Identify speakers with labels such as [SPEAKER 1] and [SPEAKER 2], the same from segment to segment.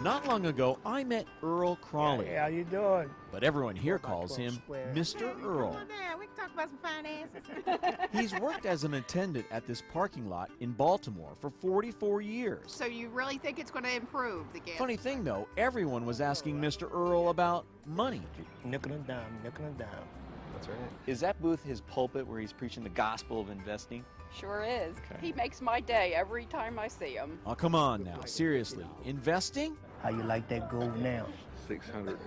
[SPEAKER 1] Not long ago, I met Earl Crawley.
[SPEAKER 2] Hey, how you doing?
[SPEAKER 1] But everyone here calls him Mr. Earl.
[SPEAKER 3] We can talk about some finances.
[SPEAKER 1] He's worked as an attendant at this parking lot in Baltimore for 44 years.
[SPEAKER 3] So you really think it's going to improve the gas?
[SPEAKER 1] Funny thing though, everyone was asking Mr. Earl about money.
[SPEAKER 2] Nickel and dime, nickel and dime.
[SPEAKER 4] That's right. Is that booth his pulpit where he's preaching the gospel of investing?
[SPEAKER 5] Sure is.
[SPEAKER 4] Okay.
[SPEAKER 5] He makes my day every time I see him.
[SPEAKER 1] Oh, come on now, seriously, investing?
[SPEAKER 2] How you like that gold now?
[SPEAKER 6] 670.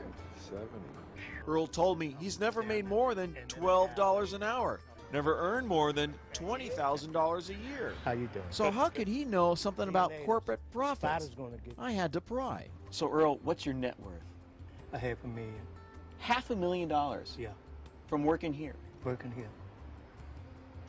[SPEAKER 1] Earl told me he's never made more than $12 an hour, never earned more than $20,000 a year.
[SPEAKER 2] How you doing?
[SPEAKER 1] So how could he know something about corporate profits?
[SPEAKER 2] Spider's gonna get
[SPEAKER 1] I had to pry.
[SPEAKER 4] So Earl, what's your net worth?
[SPEAKER 2] $500,000.
[SPEAKER 4] $500,000
[SPEAKER 2] Yeah,
[SPEAKER 4] from working here.
[SPEAKER 2] working here.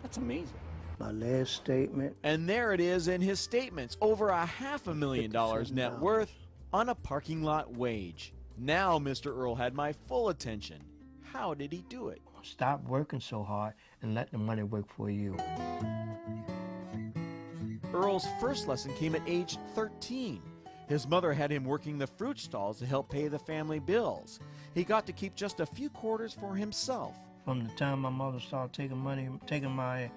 [SPEAKER 4] That's amazing.
[SPEAKER 2] My last statement.
[SPEAKER 1] And there it is in his statements, over $500,000 net worth on a parking lot wage. Now Mr. Earl had my full attention. How did he do it?
[SPEAKER 2] Stop working so hard and let the money work for you.
[SPEAKER 1] Earl's first lesson came at age 13. His mother had him working the fruit stalls to help pay the family bills. He got to keep just a few quarters for himself.
[SPEAKER 2] From the time my mother started taking my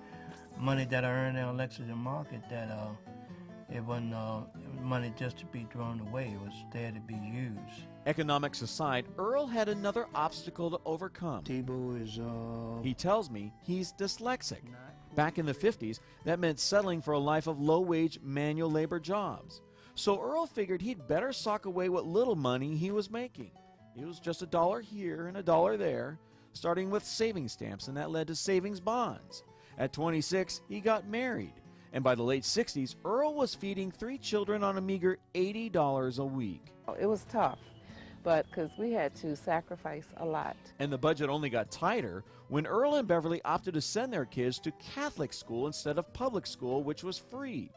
[SPEAKER 2] money that I earned in Lexington Market, that it wasn't money just to be thrown away. It was there to be used.
[SPEAKER 1] Economics aside, Earl had another obstacle to overcome.
[SPEAKER 2] Tebow is
[SPEAKER 1] He tells me he's dyslexic. Back in the 50s, that meant settling for a life of low-wage manual labor jobs. So Earl figured he'd better sock away what little money he was making. It was just $1 here and $1 there, starting with savings stamps, and that led to savings bonds. At 26, he got married, and by the late 60s, Earl was feeding 3 children on a meager $80 a week.
[SPEAKER 7] It was tough, but because we had to sacrifice a lot.
[SPEAKER 1] And the budget only got tighter when Earl and Beverly opted to send their kids to Catholic school instead of public school, which was free.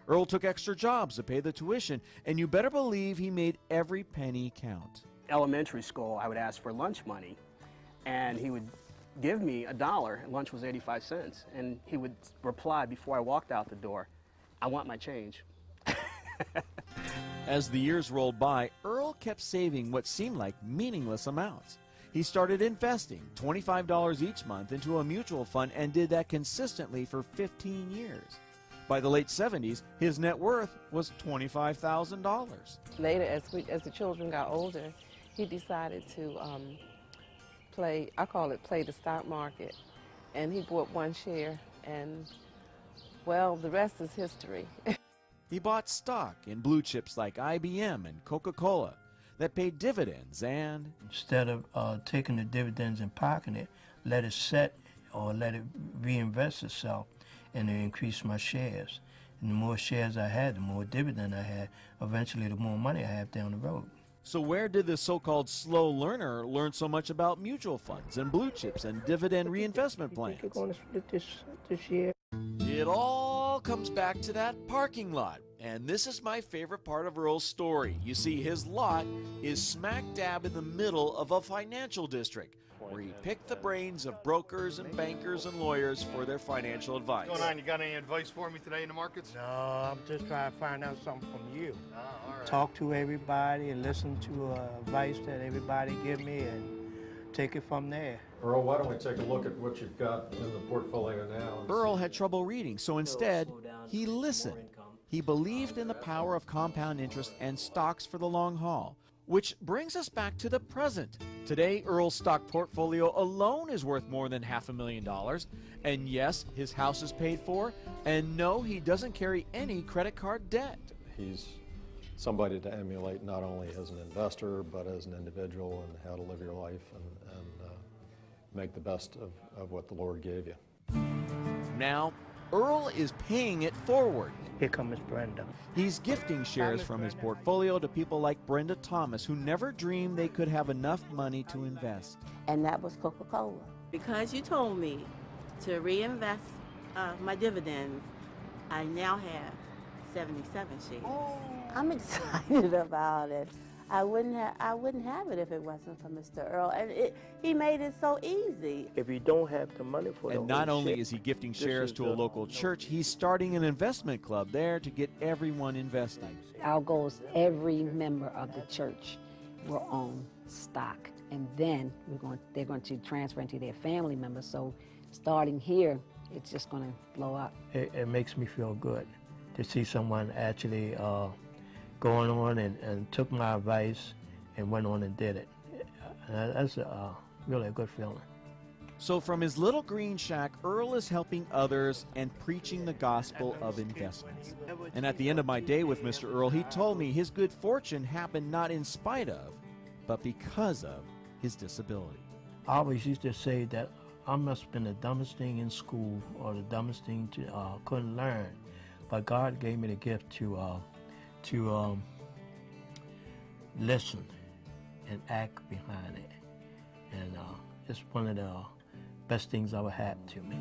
[SPEAKER 1] Earl took extra jobs to pay the tuition, and you better believe he made every penny count.
[SPEAKER 8] Elementary school, I would ask for lunch money, and he would give me $1, and lunch was 85 cents, and he would reply before I walked out the door, "I want my change."
[SPEAKER 1] As the years rolled by, Earl kept saving what seemed like meaningless amounts. He started investing $25 each month into a mutual fund and did that consistently for 15 years. By the late 70s, his net worth was $25,000.
[SPEAKER 7] Later, as the children got older, he decided to play the stock market. And he bought 1 share, and, well, the rest is history.
[SPEAKER 1] He bought stock in blue chips like IBM and Coca-Cola that paid dividends and...
[SPEAKER 2] Instead of taking the dividends and pocketing it, let it set or let it reinvest itself, and it increased my shares. And the more shares I had, the more dividend I had. Eventually, the more money I have down the road.
[SPEAKER 1] So where did this so-called slow learner learn so much about mutual funds and blue chips and dividend reinvestment plans?
[SPEAKER 2] You're going to split this year.
[SPEAKER 1] It all comes back to that parking lot. And this is my favorite part of Earl's story. You see, his lot is smack dab in the middle of a financial district where he picked the brains of brokers and bankers and lawyers for their financial advice.
[SPEAKER 9] What's going on? You got any advice for me today in the markets?
[SPEAKER 2] No, I'm just trying to find out something from you.
[SPEAKER 9] All right.
[SPEAKER 2] Talk to everybody and listen to advice that everybody give me and take it from there.
[SPEAKER 6] Earl, why don't we take a look at what you've got in the portfolio now?
[SPEAKER 1] Earl had trouble reading, so instead, he listened. He believed in the power of compound interest and stocks for the long haul. Which brings us back to the present. Today, Earl's stock portfolio alone is worth more than $500,000. And yes, his house is paid for. And no, he doesn't carry any credit card debt.
[SPEAKER 6] He's somebody to emulate not only as an investor, but as an individual, and how to live your life and make the best of what the Lord gave you.
[SPEAKER 1] Now, Earl is paying it forward.
[SPEAKER 2] Here comes Brenda.
[SPEAKER 1] He's gifting shares from his portfolio to people like Brenda Thomas, who never dreamed they could have enough money to invest.
[SPEAKER 10] And that was Coca-Cola. Because you told me to reinvest my dividends, I now have 77 shares. I'm excited about it. I wouldn't have it if it wasn't for Mr. Earl. And he made it so easy.
[SPEAKER 2] If you don't have the money for
[SPEAKER 1] And
[SPEAKER 2] the
[SPEAKER 1] not
[SPEAKER 2] whole
[SPEAKER 1] only
[SPEAKER 2] ship,
[SPEAKER 1] is he gifting
[SPEAKER 2] this
[SPEAKER 1] shares
[SPEAKER 2] is
[SPEAKER 1] to a
[SPEAKER 2] the-
[SPEAKER 1] local church, he's starting an investment club there to get everyone investing.
[SPEAKER 11] Our goal is every member of the church will own stock, and then they're going to transfer into their family members. So starting here, it's just going to blow up.
[SPEAKER 2] It makes me feel good to see someone actually going on and took my advice and went on and did it. That's really a good feeling.
[SPEAKER 1] So from his little green shack, Earl is helping others and preaching the gospel of investments. And at the end of my day with Mr. Earl, he told me his good fortune happened not in spite of, but because of his disability.
[SPEAKER 2] I always used to say that I must have been the dumbest thing in school or the dumbest thing couldn't learn, but God gave me the gift to listen and act behind it, and it's one of the best things ever happened to me.